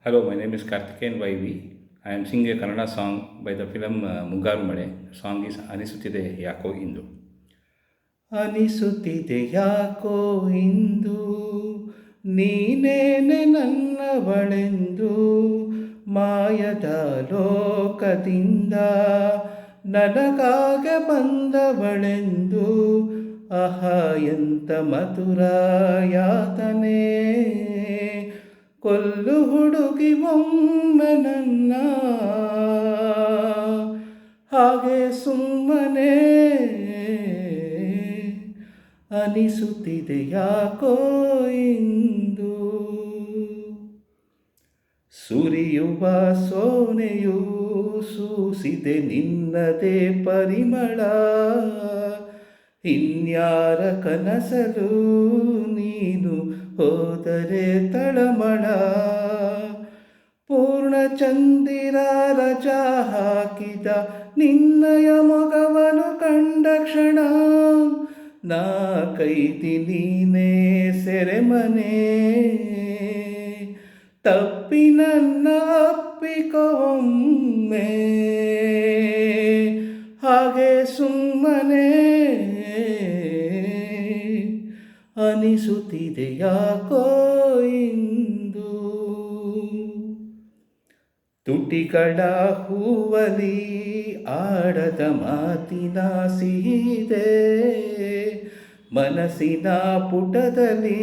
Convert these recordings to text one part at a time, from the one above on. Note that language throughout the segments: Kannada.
Hello, my name is Karthikeyan YV. I am singing a Kannada song by the film Mungaru Male. The song is Anisutide Yako Indu. ಅನಿಸುತ್ತಿದೆ ಯಾಕೋ ಇಂದು ನೀನೇನೆ ನನ್ನವಳೆಂದು ಮಾಯದ ಲೋಕದಿಂದ ನನಗಾಗೆ ಬಂದವಳೆಂದು ಅಹ ಎಂತ ಮಧುರ ಯಾತನೆ ಕೊಲ್ಲು ಹುಡುಗಿ ಒಮ್ಮೆ ನನ್ನ ಹಾಗೆ ಸುಮ್ಮನೆ ಅನಿಸುತ್ತಿದೆ ಯಾಕೋ ಇಂದು ಸುರಿಯುವ ಸೋನೆಯು ಸೂಸಿದೆ ನಿನ್ನದೇ ಪರಿಮಳ ಇನ್ಯಾರ ಕನಸಲು ನೀನು ಹೋದರೆ ತಳಮಳ ಪೂರ್ಣಚಂದಿರ ರಜಾ ಹಾಕಿದ ನಿನ್ನಯ ಮೊಗವನು ಕಂಡ ಕ್ಷಣ ನಾ ಕೈದಿ ನೀನೇ ಸೆರೆಮನೆ ತಪ್ಪಿ ನನ್ನ ಅಪ್ಪಿಕೊಮ್ಮೆ ಹಾಗೆ ಸುಮ್ಮನೆ ಅನಿಸುತ್ತಿದೆ ಯಾಕೋ ಇಂದು ತುಟಿಗಳ ಹೂವಲಿ ಆಡದ ಮಾತಿನ ಸಿಹಿದೆ ಮನಸ್ಸಿನ ಪುಟದಲ್ಲಿ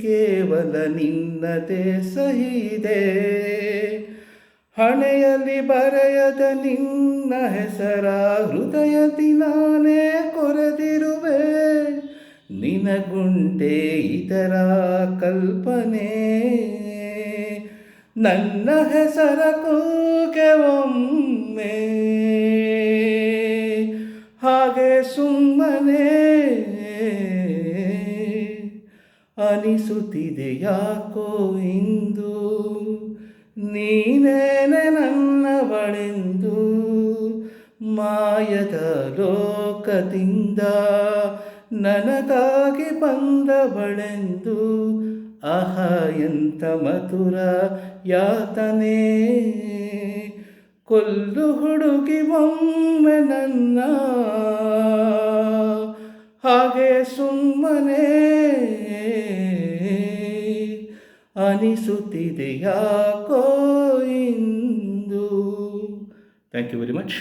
ಕೇವಲ ನಿನ್ನದೇ ಸಹಿದೆ ಹಣೆಯಲ್ಲಿ ಬರೆಯದ ನಿನ್ನ ಹೆಸರ ಹೃದಯದಿ ನಾನೇ ಕೊರೆದಿರುವೆ ನಿನಗುಂಟೆ ಇದರ ಕಲ್ಪನೆ ನನ್ನ ಹೆಸರ ಕೂಗೆ ಒಮ್ಮೆ ಹಾಗೆ ಸುಮ್ಮನೆ ಅನಿಸುತ್ತಿದೆ ಯಾಕೋ ಇಂದು ನೀನೇನೆ ನನ್ನವಳೆಂದು ಮಾಯದ ಲೋಕದಿಂದ ನನಗಾಗಿ ಬಂದವಳೆಂದು ಆಹ ಎಂತ ಮಧುರ ಯಾತನೆ ಕೊಲ್ಲು ಹುಡುಗಿ ಒಮ್ಮೆ ನನ್ನ ಹಾಗೆ ಸುಮ್ಮನೆ ಅನಿಸುತ್ತಿದೆ ಯಾಕೋ ಇಂದು. Thank you very much.